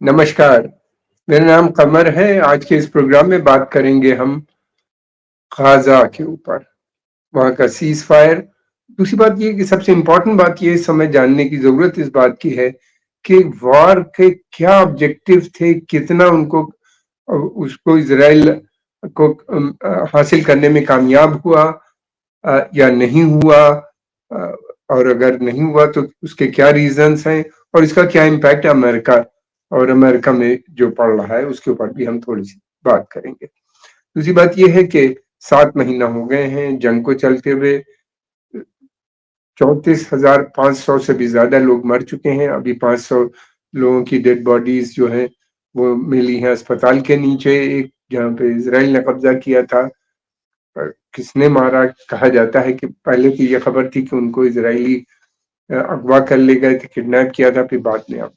नमस्कार, मेरा नाम कमर है। आज के इस प्रोग्राम में बात करेंगे हम गाज़ा के ऊपर, वहाँ का सीज़ फायर। दूसरी बात ये कि सबसे इम्पोर्टेंट बात ये इस समय जानने की ज़रूरत इस बात की है कि वॉर के क्या ऑब्जेक्टिव थे, कितना उनको उसको इज़राइल को हासिल करने में कामयाब हुआ या नहीं हुआ, अ, और अगर नहीं हुआ तो उसके क्या रीज़न्स हैं और इसका क्या इम्पैक्ट अमेरिका और अमेरिका में जो पड़ रहा है उसके ऊपर भी हम थोड़ी-सी बात करेंगे। दूसरी बात ये है कि 7 महीना हो गए हैं जंग को चलते हुए। 34,500 से भी ज़्यादा लोग मर चुके हैं। अभी 500 लोगों की डेड बॉडीज़ जो हैं वो मिली हैं अस्पताल के नीचे, एक जहाँ पे इज़राइल ने कब्ज़ा किया था। किसने मारा? कहा जाता है कि पहले तो ये खबर थी कि उनको इज़राइली अगवा कर ले गए थे, किडनैप किया था, फिर बाद में अब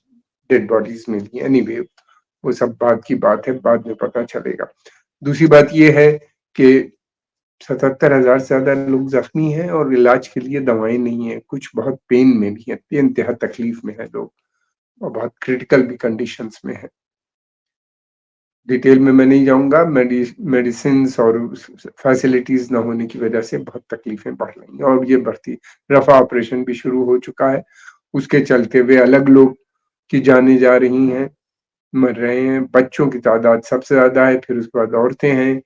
डेड बॉडीज़ मिली। एनीवे वो सब बात की बात है, बाद में पता चलेगा। दूसरी बात ये है कि 77,000 से ज़्यादा लोग ज़ख्मी हैं और इलाज के लिए दवाएँ नहीं हैं। कुछ बहुत पेन में भी हैं, बेइंतहा तकलीफ में हैं लोग और बहुत क्रिटिकल भी कंडीशंस में हैं। डिटेल में मैं नहीं जाऊँगा। मेडिसिन्स और फैसिलिटीज़ ना होने की वजह से बहुत तकलीफ़ें बढ़ रही हैं और ये बढ़ती। रफ़ा ऑपरेशन भी शुरू हो चुका है, उसके चलते हुए अलग लोग की जानें जा रही हैं, मर रहे हैं। बच्चों की तादाद सबसे ज़्यादा है, फिर उसके बाद औरतें हैं।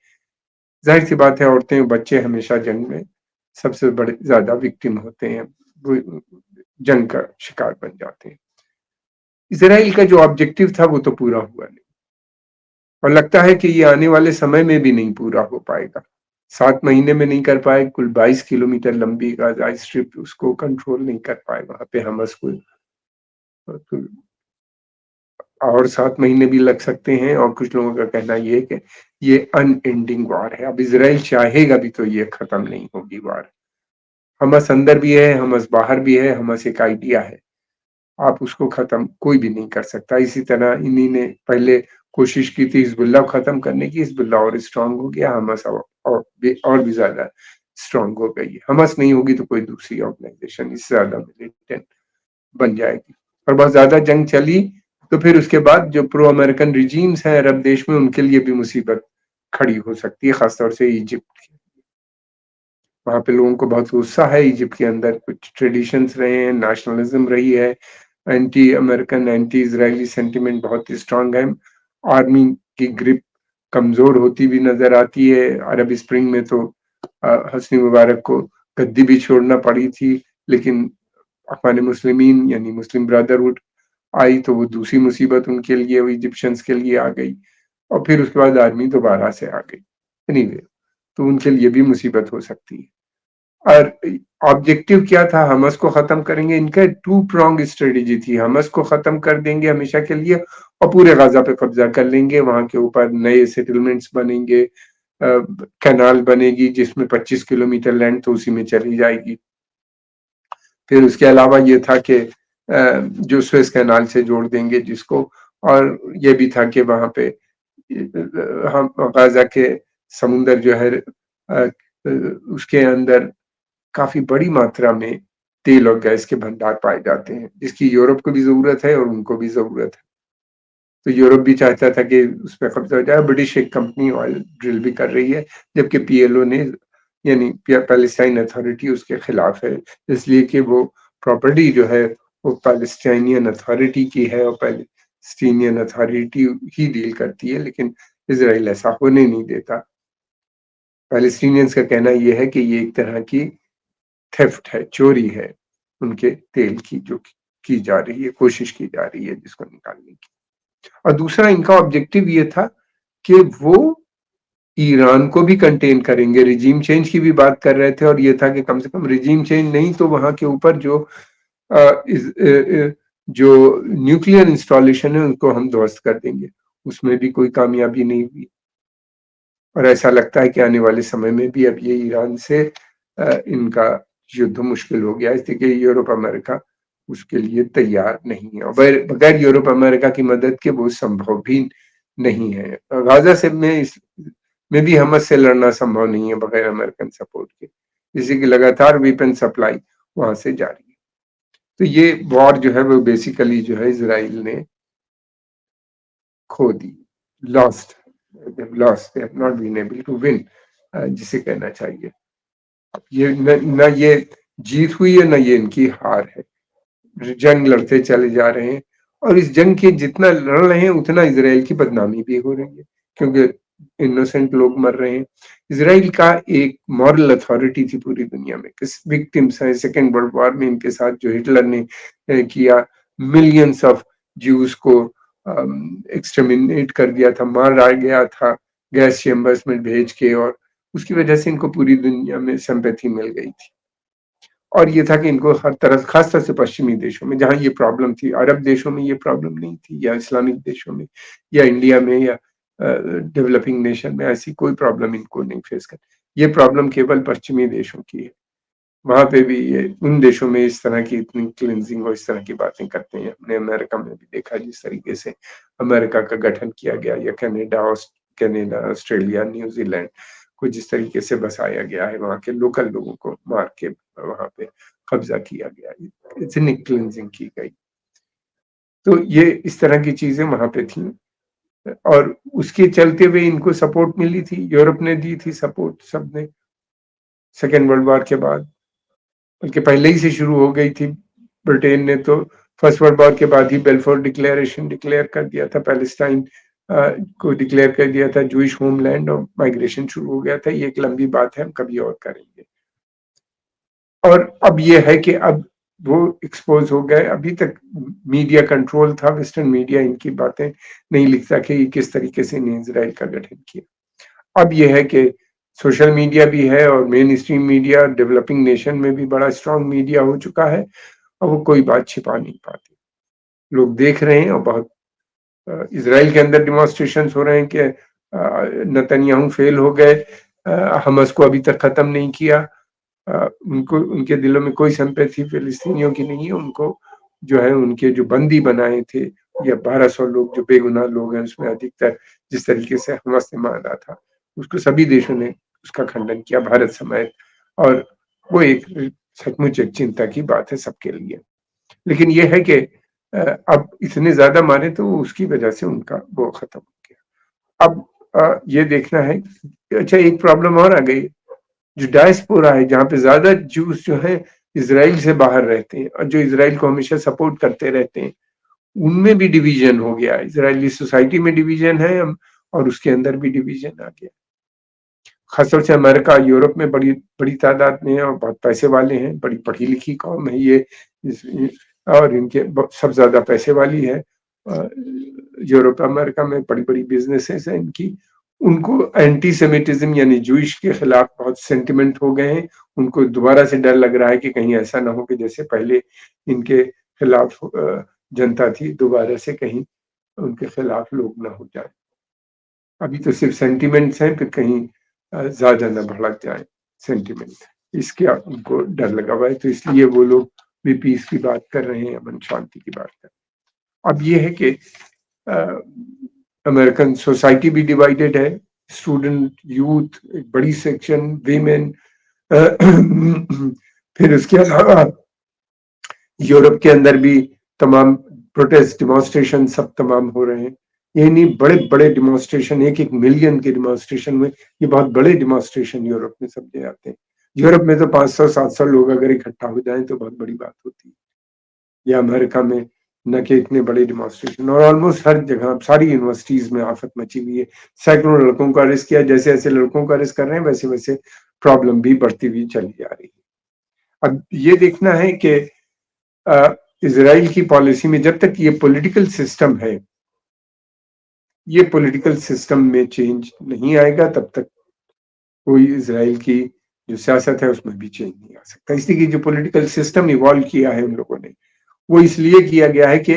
ज़ाहिर-सी बात है, औरतें और बच्चे हमेशा जंग में सबसे बड़े ज़्यादा विक्टिम होते हैं, वो जंग का शिकार बन जाते हैं। इज़राइल का जो ऑब्जेक्टिव था वो तो पूरा हुआ नहीं और लगता है कि ये आने वाले समय में भी नहीं पूरा हो पाएगा। 7 महीने में नहीं कर पाए, कुल 22 किलोमीटर लंबी गाज़ा स्ट्रिप उसको कंट्रोल नहीं कर पाए वहाँ पे हमास को। तो और 7 महीने भी लग सकते हैं और कुछ लोगों का कहना ये है कि ये अनएंडिंग वॉर है। अब इज़राइल चाहेगा भी तो ये खत्म नहीं होगी वॉर। हमास अंदर भी है, हमास बाहर भी है, हमास एक आइडिया है। आप उसको खत्म कोई भी नहीं कर सकता। इसी तरह इन्हीं ने पहले कोशिश की थी हिज़्बुल्लाह को खत्म करने की, हिज़्बुल्लाह और स्ट्रॉन्ग हो गया, हमास और भी ज़्यादा स्ट्रॉन्ग हो गई है। हमास नहीं होगी तो कोई दूसरी ऑर्गनाइज़ेशन इससे ज़्यादा मिलिटेंट बन जाएगी और बहुत ज़्यादा जंग चली तो फिर उसके बाद जो प्रो अमेरिकन रिजीम्स हैं अरब देश में उनके लिए भी मुसीबत खड़ी हो सकती है, ख़ासतौर से इजिप्ट। वहाँ पे लोगों को बहुत गुस्सा है। इजिप्ट के अंदर कुछ ट्रेडिशंस रहे हैं, नेशनलिज्म रही है, anti American, anti Israeli sentiment बहुत स्ट्रॉन्ग है। आर्मी की ग्रिप कमज़ोर होती भी नज़र आती है। अरब स्प्रिंग में तो हस्नी मुबारक को गद्दी भी छोड़ना पड़ी थी, लेकिन अख़वान मुस्लिमीन यानी मुस्लिम ब्रदरहुड आई तो वो दूसरी मुसीबत उनके लिए, वो इजिप्शियंस के लिए आ गई और फिर उसके बाद आर्मी दोबारा से आ गई। एनीवे तो उनके लिए भी मुसीबत हो सकती है। और ऑब्जेक्टिव क्या था? हमास को खत्म करेंगे। इनका टू प्रॉन्ग स्ट्रेटेजी थी। हमास को खत्म कर देंगे हमेशा के लिए और पूरे गाजा पे कब्जा कर लेंगे। वहां के ऊपर नए सेटलमेंट्स बनेंगे, कैनाल बनेगी जिसमें 25 किलोमीटर लैंड तो उसी में चली जाएगी। फिर उसके अलावा ये था कि जो स्वेज कैनाल से जोड़ देंगे जिसको, और ये भी था कि वहां पे हम गाजा के समुंदर जो है उसके अंदर काफ़ी बड़ी मात्रा में तेल और गैस के भंडार पाए जाते हैं, जिसकी यूरोप को भी ज़रूरत है और उनको भी ज़रूरत है। तो यूरोप भी चाहता था कि उस पे कब्ज़ा हो जाए। ब्रिटिश एक कंपनी ऑयल ड्रिल भी कर रही है, जबकि पीएलओ ने यानी पैलेस्टाइन अथॉरिटी उसके खिलाफ है, इसलिए कि वो प्रॉपर्टी जो है वो पैलेस्टाइनियन अथॉरिटी की है और पैलेस्टीनियन अथॉरिटी ही डील करती है, लेकिन इज़राइल ऐसा होने नहीं देता। पैलेस्टीनियंस का कहना ये है कि ये एक तरह की थेफ्ट है, चोरी है, उनके तेल की जो की जा रही है, कोशिश की जा रही है जिसको निकालने की। और दूसरा इनका ऑब्जेक्टिव ये था कि वो ईरान को भी कंटेन करेंगे। रिजीम चेंज की भी बात कर रहे थे और ये था कि कम से कम रिजीम चेंज नहीं तो वहाँ के ऊपर जो जो न्यूक्लियर इंस्टॉलेशन है उनको हम ध्वस्त कर देंगे। उसमें भी कोई कामयाबी नहीं हुई और ऐसा लगता है कि आने वाले समय में भी अब ये ईरान से इनका युद्ध मुश्किल हो गया है, इसलिए कि यूरोप अमेरिका उसके लिए तैयार नहीं है और बगैर यूरोप अमेरिका की मदद के वो संभव भी नहीं है। गाजा से में भी हमास से लड़ना संभव नहीं है बगैर अमेरिकन सपोर्ट के, इसी की लगातार वेपन सप्लाई वहां से जारी है। तो ये वॉर जो है वो बेसिकली जो है इजराइल ने खो दी, lost, they have not been able to win, जिसे कहना चाहिए। ये न ये जीत हुई है, न ये इनकी हार है। जंग लड़ते चले जा रहे हैं, और इस जंग के जितना लड़ रहे हैं उतना इजराइल की बदनामी भी हो रही है, क्योंकि इनोसेंट लोग मर रहे हैं। इजराइल का एक मॉरल अथॉरिटी थी पूरी दुनिया में, किस विक्टिम्स हैं सेकेंड वर्ल्ड वॉर में इनके साथ जो हिटलर ने किया, मिलियंस ऑफ ज्यूज को एक्सटर्मिनेट कर दिया था, मारा गया था गैस चेम्बर्स में भेज के, और उसकी वजह से इनको पूरी दुनिया में सिंपैथी मिल गई थी। और ये था कि इनको हर तरह, खासतौर से पश्चिमी देशों में जहां ये प्रॉब्लम थी, अरब देशों में ये प्रॉब्लम नहीं थी, या इस्लामिक देशों में, या इंडिया में, या डेवलपिंग नेशन में ऐसी कोई प्रॉब्लम इनको नहीं फेस कर। ये प्रॉब्लम केवल पश्चिमी देशों की है। वहां पे भी ये उन देशों में इस तरह की इतनी क्लिनजिंग और इस तरह की बातें करते हैं। हमने अमेरिका में भी देखा जिस तरीके से अमेरिका का गठन किया गया, या कनाडा, ऑस्ट्रेलिया, न्यूजीलैंड को जिस तरीके से बसाया गया है, वहां के लोकल लोगों को मार के वहां पे कब्जा किया गया, इतनी क्लिनजिंग की गई। तो ये इस तरह की चीजें वहां पे थी, और उसके चलते हुए इनको सपोर्ट मिली थी, यूरोप ने दी थी सपोर्ट, सबने, सेकेंड वर्ल्ड वॉर के बाद, बल्कि पहले ही से शुरू हो गई थी। ब्रिटेन ने तो फर्स्ट वर्ल्ड वॉर के बाद ही बेल्फोर डिक्लेरेशन डिक्लेयर कर दिया था, पैलेस्टाइन को डिक्लेयर कर दिया था जूइश होमलैंड, और माइग्रेशन शुरू हो गया था। ये एक लंबी बात है, हम कभी और करेंगे। और अब ये है कि अब वो एक्सपोज हो गए। अभी तक मीडिया कंट्रोल था, वेस्टर्न मीडिया इनकी बातें नहीं लिखता कि किस तरीके से इन्हें इजराइल का गठन किया। अब ये है कि सोशल मीडिया भी है, और main stream media developing nation में भी बड़ा स्ट्रांग मीडिया हो चुका है, और वो कोई बात छिपा नहीं पाती। लोग देख रहे हैं, और बहुत इजराइल के अंदर डिमॉन्स्ट्रेशन हो रहे हैं कि नेतन्याहू फेल हो गए, हमास को अभी तक खत्म नहीं किया, उनको, उनके दिलों में कोई सिंपैथी फिलिस्तीनियों की नहीं है। उनको जो है उनके जो बंदी बनाए थे, या 1200 लोग जो बेगुनाह लोग हैं, उसमें अधिकतर जिस तरीके से हमास ने मारा था, उसको सभी देशों ने उसका खंडन किया, भारत समेत। और वो एक सचमुच एक चिंता की बात है सबके लिए। लेकिन ये है कि अब इतने ज्यादा मारे तो उसकी वजह से उनका वो खत्म हो गया। अब ये देखना है। अच्छा, एक प्रॉब्लम और आ गई, जो डायस्पोरा है, जहाँ पे ज्यादा जूस जो है इजराइल से बाहर रहते हैं, और जो इजराइल को हमेशा सपोर्ट करते रहते हैं, उनमें भी डिवीजन हो गया। इजरायली सोसाइटी में डिवीजन है, और उसके अंदर भी डिवीजन आ गया। खासतौर से अमेरिका, यूरोप में बड़ी बड़ी तादाद में है, और बहुत पैसे वाले हैं, बड़ी पढ़ी लिखी कौम है ये, और इनके सब ज्यादा पैसे वाली है। यूरोप, अमेरिका में बड़ी बड़ी बिजनेसेस हैं इनकी। उनको एंटी सेमिटिज्म यानी जूइश के खिलाफ बहुत सेंटिमेंट हो गए हैं। उनको दोबारा से डर लग रहा है कि कहीं ऐसा ना हो कि जैसे पहले इनके खिलाफ जनता थी, दोबारा से कहीं उनके खिलाफ लोग ना हो जाए। अभी तो सिर्फ सेंटिमेंट्स हैं, फिर कहीं ज्यादा न भड़क जाए सेंटिमेंट, इसके उनको डर लगा हुआ है। तो इसलिए वो लोग भी पीस की बात कर रहे हैं, अमन शांति की बात कर रहे हैं। अब ये है कि अमेरिकन सोसाइटी भी डिवाइडेड है, स्टूडेंट, यूथ एक बड़ी सेक्शन, वीमेन, फिर उसके अलावा यूरोप के अंदर भी तमाम प्रोटेस्ट, डिमॉन्स्ट्रेशन सब तमाम हो रहे हैं। ये नहीं, बड़े बड़े डिमॉन्स्ट्रेशन, एक एक मिलियन के डिमॉन्स्ट्रेशन में, ये बहुत बड़े डिमॉन्स्ट्रेशन यूरोप में सब दे आते हैं। यूरोप में तो 500-700 लोग अगर इकट्ठा हो जाएं तो बहुत बड़ी बात होती है, या अमेरिका में न कि इतने बड़े डिमॉन्स्ट्रेशन। और ऑलमोस्ट हर जगह, सारी यूनिवर्सिटीज में आफत मची हुई है। सैकड़ों लड़कों को अरेस्ट किया, जैसे जैसे लड़कों को अरेस्ट कर रहे हैं वैसे वैसे प्रॉब्लम भी बढ़ती हुई चली जा रही है। अब ये देखना है कि इजराइल की पॉलिसी में जब तक ये पॉलिटिकल सिस्टम है, ये पॉलिटिकल सिस्टम में चेंज नहीं आएगा, तब तक कोई इजराइल की जो सियासत है उसमें भी चेंज नहीं आ सकता। इसलिए कि जो पॉलिटिकल सिस्टम इवॉल्व किया है उन लोगों ने, वो इसलिए किया गया है कि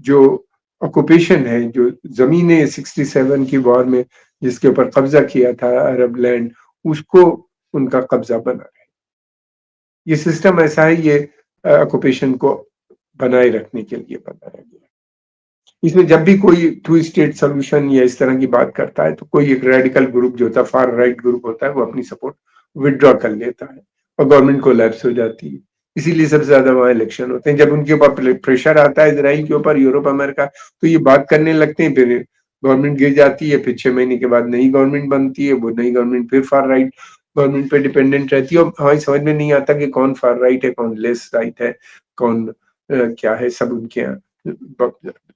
जो ऑक्यूपेशन है, जो जमीनें 67 की वॉर में जिसके ऊपर कब्जा किया था अरब लैंड, उसको उनका कब्जा बना रहे। ये सिस्टम ऐसा है, ये ऑक्यूपेशन को बनाए रखने के लिए बनाया गया। इसमें जब भी कोई टू स्टेट सोल्यूशन या इस तरह की बात करता है, तो कोई एक रेडिकल ग्रुप जो होता है, फार राइट ग्रुप होता है, वो अपनी सपोर्ट विदड्रॉ कर लेता है, और गवर्नमेंट कोलैप्स हो जाती है। इसीलिए सबसे ज़्यादा वहाँ इलेक्शन होते हैं। जब उनके ऊपर प्रेशर आता है इज़राइल के ऊपर, यूरोप, अमेरिका, तो ये बात करने लगते हैं, फिर गवर्नमेंट गिर जाती है, फिर 6 महीने के बाद नई गवर्नमेंट बनती है, वो नई गवर्नमेंट फिर फार राइट गवर्नमेंट पे डिपेंडेंट रहती है और हमें समझ में नहीं आता कि कौन फार राइट है, कौन लेस राइट है, कौन क्या है, सब उनके यहाँ।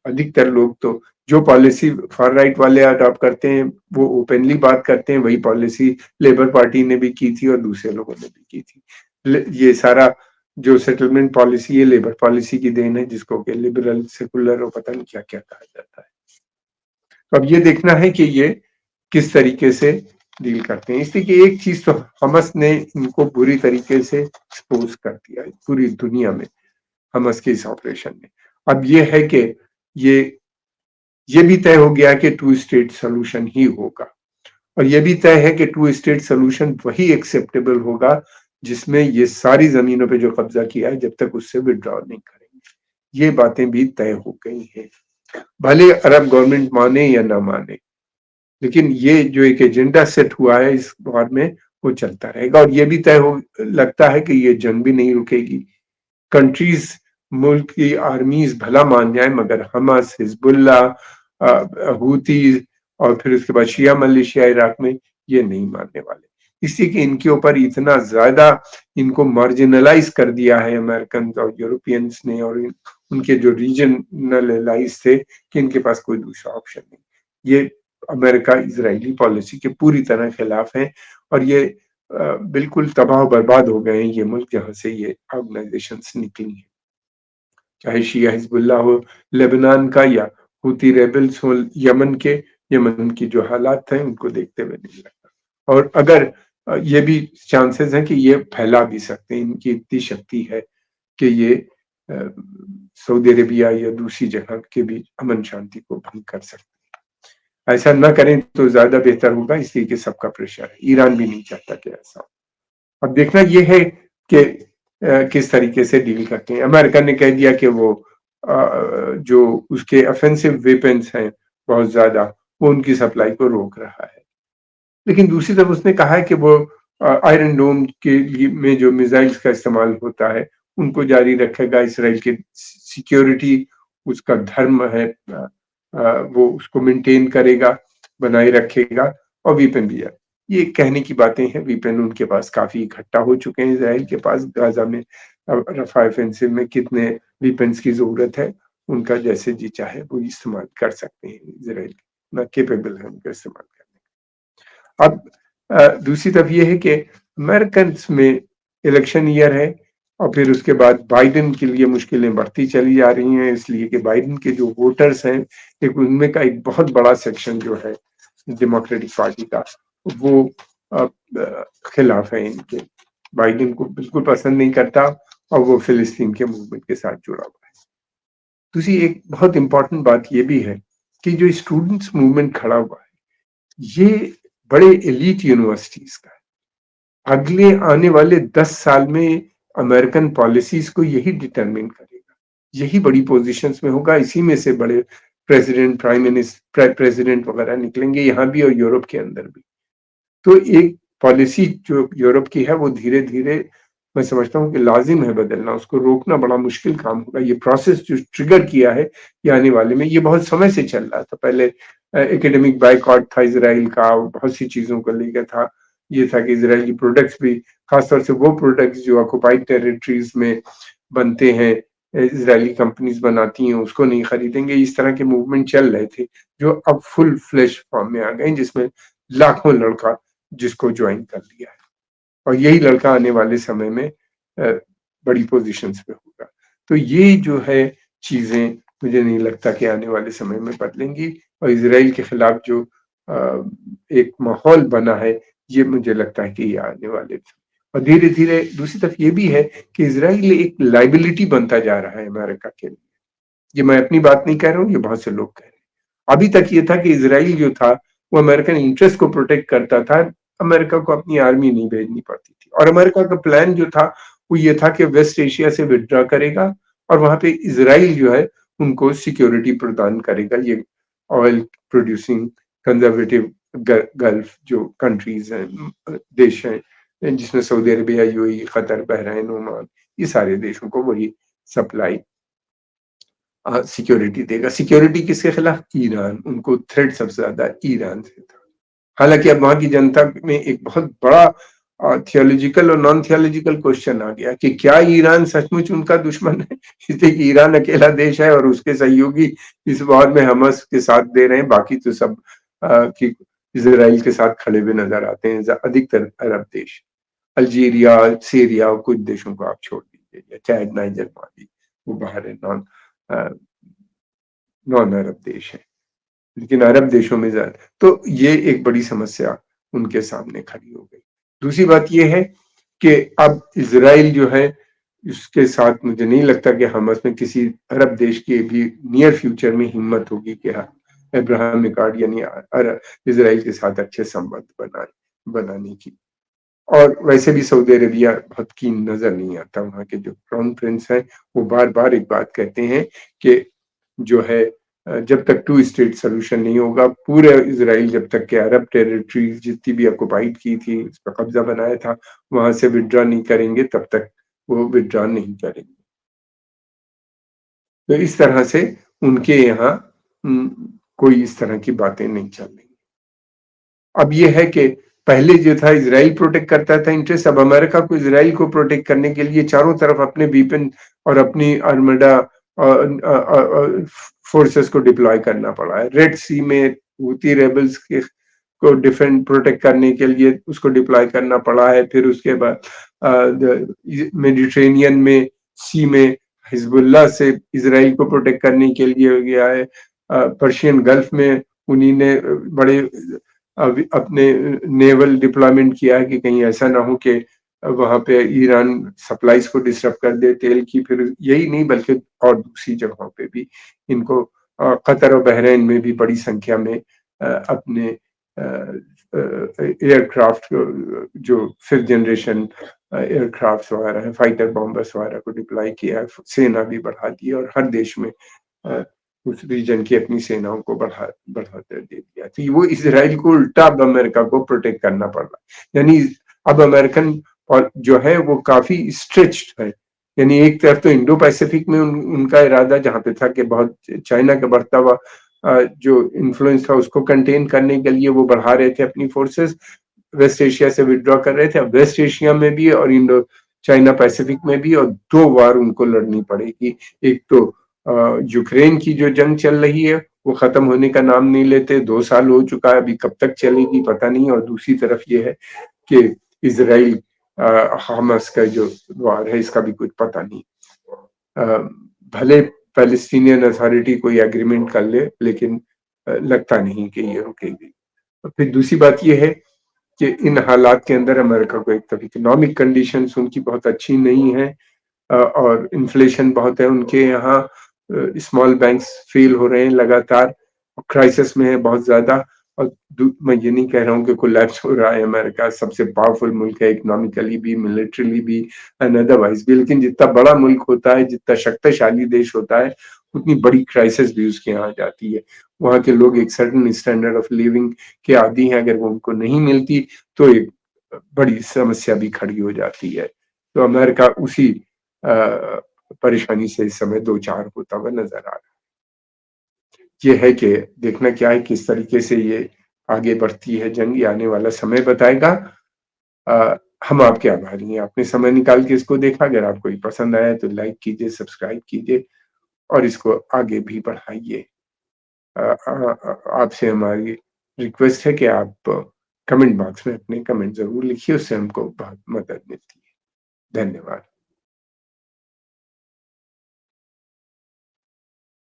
अधिकतर लोग तो जो पॉलिसी फार राइट वाले अडॉप्ट करते हैं, वो ओपनली बात करते हैं, वही पॉलिसी लेबर पार्टी ने भी की थी और दूसरे लोगों ने भी की थी। ये सारा जो सेटलमेंट पॉलिसी है लेबर पॉलिसी की देन है, जिसको कि लिबरल, सेकुलर और पता नहीं क्या-क्या कहा जाता है। तो अब ये देखना है कि ये किस तरीके से डील करते हैं। इसलिए कि एक चीज़ तो हमास ने इनको बुरी तरीके से एक्सपोज़ कर दिया है पूरी दुनिया में, हमास के इस ऑपरेशन ने। अब ये है कि ये ये भी तय हो गया कि टू स्टेट सॉल्यूशन ही होगा और ये भी तय है कि टू स्टेट सॉल्यूशन वही एक्सेप्टेबल होगा जिसमें ये सारी ज़मीनों पे जो कब्ज़ा किया है जब तक उससे विथड्रॉ नहीं करेंगे। ये बातें भी तय हो गई हैं। भले अरब गवर्नमेंट माने या ना माने, लेकिन ये जो एक एजेंडा सेट हुआ है इस वॉर में, वो चलता रहेगा और ये भी तय हो लगता है कि ये जंग भी नहीं रुकेगी। कंट्रीज, मुल्क की आर्मीज भला मान जाए, मगर हमास, हिजबुल्ला, हूती और फिर उसके बाद शिया मलेशिया इराक में, ये नहीं मानने वाले। इसलिए कि इनके ऊपर इतना ज्यादा इनको मार्जिनलाइज कर दिया है अमेरिकन और यूरोपियंस ने और उनके जो रीजनल एलाइज थे कि इनके पास कोई दूसरा ऑप्शन नहीं। ये अमेरिका इजरायली पॉलिसी के पूरी तरह खिलाफ है और ये बिल्कुल तबाह बर्बाद हो गए हैं ये मुल्क जहां से ये ऑर्गेनाइजेशंस निकली हैं, चाहे शिया हिजबुल्ला हो लेबनान का या हूती रेबल्स हो यमन के। यमन की जो हालात हैं उनको देखते हुए नहीं लगता और अगर ये भी चांसेस हैं कि ये फैला भी सकते हैं, इनकी इतनी शक्ति है कि ये सऊदी अरेबिया या दूसरी जगह के भी अमन शांति को भंग कर सकते हैं। ऐसा ना करें तो ज्यादा बेहतर होगा, इसलिए कि सबका प्रेशर है, ईरान भी नहीं चाहता कि ऐसा हो। अब देखना ये है कि किस तरीके से डील करते हैं। अमेरिका ने कह दिया कि वो जो उसके ऑफेंसिव वेपन्स हैं बहुत ज्यादा, वो उनकी सप्लाई को रोक रहा है, लेकिन दूसरी तरफ उसने कहा है कि वो आयरन डोम के लिए में जो मिसाइल्स का इस्तेमाल होता है उनको जारी रखेगा। इसराइल की सिक्योरिटी उसका धर्म है, वो उसको मेंटेन करेगा, बनाए रखेगा और वेपन भी है। ये कहने की बातें हैं, वेपन उनके पास काफी इकट्ठा हो चुके हैं इसराइल के पास। गाजा में रफा ऑफेंसिव में कितने वेपन्स की जरूरत है, उनका जैसे जी चाहे वो इस्तेमाल कर सकते हैं। इसराइल ना केपेबल है उनका इस्तेमाल करने। अब दूसरी तरफ ये है कि अमेरिकन में इलेक्शन ईयर है और फिर उसके बाद बाइडेन के लिए मुश्किलें बढ़ती चली जा रही हैं, इसलिए कि बाइडेन के जो वोटर्स हैं, एक उनमें का एक बहुत बड़ा सेक्शन जो है डेमोक्रेटिक पार्टी का, वो खिलाफ है इनके, बाइडेन को बिल्कुल पसंद नहीं करता और वो फिलिस्तीन के मूवमेंट के साथ जुड़ा हुआ है। दूसरी एक बहुत इंपॉर्टेंट बात ये भी है कि जो स्टूडेंट्स मूवमेंट खड़ा हुआ है, ये बड़े एलीट यूनिवर्सिटीज का है। अगले आने वाले 10 साल में अमेरिकन पॉलिसीज को यही डिटरमिन करेगा, यही बड़ी पोजीशंस में होगा, इसी में से बड़े प्रेसिडेंट, प्राइम मिनिस्टर, प्रेसिडेंट वगैरह निकलेंगे यहाँ भी और यूरोप के अंदर भी। तो एक पॉलिसी जो यूरोप की है वो धीरे धीरे मैं समझता हूँ कि लाजिम है बदलना, उसको रोकना बड़ा मुश्किल काम होगा। ये प्रोसेस जो ट्रिगर किया है ये आने वाले में, ये बहुत समय से चल रहा था। पहले एकेडमिक बाइकआउट था इसराइल का, बहुत सी चीजों को लेकर था। ये था कि इसराइली प्रोडक्ट्स भी, खासतौर से वो प्रोडक्ट्स जो ऑक्युपाइड टेरिटरीज में बनते हैं, इसराइली कंपनीज बनाती हैं, उसको नहीं खरीदेंगे। इस तरह के मूवमेंट चल रहे थे जो अब फुल फ्लैश फॉर्म में आ गए, जिसमें लाखों लड़का जिसको ज्वाइन कर लिया है और यही लड़का आने वाले समय में बड़ी पोजीशंस पे होगा। तो ये जो है चीजें मुझे नहीं लगता कि आने वाले समय में बदलेंगी और इसराइल के खिलाफ जो एक माहौल बना है, ये मुझे लगता है कि ये आने वाले और धीरे धीरे दूसरी तरफ ये भी है कि इसराइल एक लाइबिलिटी बनता जा रहा है अमेरिका के लिए। ये मैं अपनी बात नहीं कह रहा हूँ, ये बहुत से लोग कह रहे हैं। अभी तक ये था कि इसराइल जो था वो अमेरिकन इंटरेस्ट को प्रोटेक्ट करता था, अमेरिका को अपनी आर्मी नहीं भेजनी पड़ती थी और अमेरिका का प्लान जो था वो ये था कि वेस्ट एशिया से विथड्रॉ करेगा और वहां पे इसराइल जो है उनको सिक्योरिटी प्रदान करेगा। ये ऑयल प्रोड्यूसिंग कंजर्वेटिव गल्फ जो कंट्रीज हैं, देश हैं, जिसमें Saudi Arabia, UAE, Qatar, Bahrain, Oman, ये सारे देशों को वही सप्लाई सिक्योरिटी देगा। सिक्योरिटी किसके खिलाफ? ईरान। उनको थ्रेट सबसे ज़्यादा ईरान से था। हालाँकि अब वहाँ की जनता में एक बहुत बड़ा थियोलॉजिकल और नॉन थियोलॉजिकल क्वेश्चन आ गया कि क्या ईरान सचमुच उनका दुश्मन है? इसलिए कि ईरान अकेला देश है और उसके सहयोगी इस वॉर में हमास के साथ दे रहे हैं, बाकी तो सब कि इज़राइल के साथ खड़े हुए नज़र आते हैं अधिकतर अरब देश। अल्जीरिया, सीरिया और कुछ देशों को आप छोड़ दीजिए, या चाद, नाइजर, माली, वो बाहर है, अ, नॉन अरब देश है। लेकिन अरब देशों में ज़्यादा, तो ये एक बड़ी समस्या उनके सामने खड़ी हो गई। दूसरी बात ये है कि अब इज़राइल जो है, इसके साथ मुझे नहीं लगता कि हमास में किसी अरब देश की भी नियर फ्यूचर में हिम्मत होगी कि हाँ, अब्राहम अकॉर्ड यानी इज़राइल के साथ अच्छे संबंध बनाने की। और वैसे भी सऊदी अरेबिया बहुत कीन नज़र नहीं आता। वहाँ के जो क्राउन प्रिंस हैं, वो बार-बार एक बात कहते हैं कि जो है जब तक टू स्टेट सॉल्यूशन नहीं होगा, पूरे इज़राइल जब तक के अरब टेरिटरीज़ जितनी भी ऑक्युपाइड की थी, उस पर कब्ज़ा बनाया था, वहाँ से विथड्रॉ नहीं करेंगे, तब तक वो विथड्रॉ नहीं करेंगे। तो इस तरह से उनके यहाँ कोई इस तरह की बातें नहीं चल रही। अब ये है कि पहले जो था इज़राइल प्रोटेक्ट करता था इंटरेस्ट, अब अमेरिका को इज़राइल को प्रोटेक्ट करने के लिए चारों तरफ अपने वीपन और अपनी आर्मडा फोर्सेस को डिप्लॉय करना पड़ा है। रेड सी में हूती रेबल्स के को डिफेंड प्रोटेक्ट करने के लिए उसको डिप्लॉय करना पड़ा है। फिर उसके बाद मेडिटेरेनियन में सी में हिजबुल्लाह से इज़राइल को प्रोटेक्ट करने के लिए हो गया है। पर्शियन गल्फ में उन्हीं ने बड़े अपने नेवल डिप्लॉयमेंट किया है कि कहीं ऐसा ना हो कि वहाँ पे ईरान सप्लाईज को डिस्टर्ब कर दे तेल की। फिर यही नहीं बल्कि और दूसरी जगहों पे भी इनको कतर और बहरीन में भी बड़ी संख्या में अपने एयरक्राफ्ट जो फिफ्थ जनरेशन एयरक्राफ्ट वगैरह है, फाइटर बॉम्बर्स वगैरह को डिप्लॉय किया है। सेना भी बढ़ा दी है और हर देश में उस रीजन की अपनी सेनाओं को बढ़ाते दे दिया। तो वो इसराइल को उल्टा अब अमेरिका को प्रोटेक्ट करना पड़ रहा है। यानी अब अमेरिकन और जो है वो काफी स्ट्रेच्ड है। यानी एक तरफ तो इंडो पैसिफिक में उनका इरादा जहाँ पे था कि बहुत चाइना का बढ़ता हुआ जो इन्फ्लुएंस था उसको कंटेन करने के लिए वो बढ़ा रहे थे अपनी फोर्सेस, वेस्ट एशिया से विड्रॉ कर रहे थे। अब वेस्ट एशिया में भी और इंडो चाइना पैसिफिक में भी, और दो वार उनको लड़नी पड़ेगी। एक तो यूक्रेन की जो जंग चल रही है वो खत्म होने का नाम नहीं लेते, 2 साल हो चुका है, अभी कब तक चलेगी पता नहीं। और दूसरी तरफ ये है कि इसराइल हमास का जो वार है इसका भी कुछ पता नहीं। भले पैलेस्टीनियन अथॉरिटी कोई एग्रीमेंट कर ले, लेकिन लगता नहीं कि ये रुकेगी। और फिर दूसरी बात ये है कि इन हालात के अंदर अमेरिका को एक तरफ इकोनॉमिक कंडीशंस उनकी बहुत अच्छी नहीं है, और इन्फ्लेशन बहुत है उनके यहाँ। स्मॉल बैंक्स फेल हो रहे हैं लगातार, क्राइसिस में है बहुत ज्यादा। और मैं ये नहीं कह रहा हूँ कि कोलैप्स हो रहा है, अमेरिका सबसे पावरफुल मुल्क है इकोनॉमिकली भी, मिलिट्रीली भी एंड अदरवाइज भी। लेकिन जितना बड़ा मुल्क होता है, जितना शक्तिशाली देश होता है, उतनी बड़ी क्राइसिस भी उसके यहाँ आ जाती है। वहाँ के लोग एक सर्टेन स्टैंडर्ड ऑफ लिविंग के आदी हैं, अगर वो उनको नहीं मिलती तो एक बड़ी समस्या भी खड़ी हो जाती है। तो अमेरिका उसी परेशानी से इस समय दो चार होता हुआ नजर आ रहा है। ये है कि देखना क्या है, किस तरीके से ये आगे बढ़ती है जंग, ये आने वाला समय बताएगा। हम आपके आभारी हैं, आपने समय निकाल के इसको देखा। अगर आपको ये पसंद आया तो लाइक कीजिए, सब्सक्राइब कीजिए और इसको आगे भी बढ़ाइए। आपसे हमारी रिक्वेस्ट है कि आप कमेंट बॉक्स में अपने कमेंट जरूर लिखिए, उससे हमको बहुत मदद मिलती है। धन्यवाद।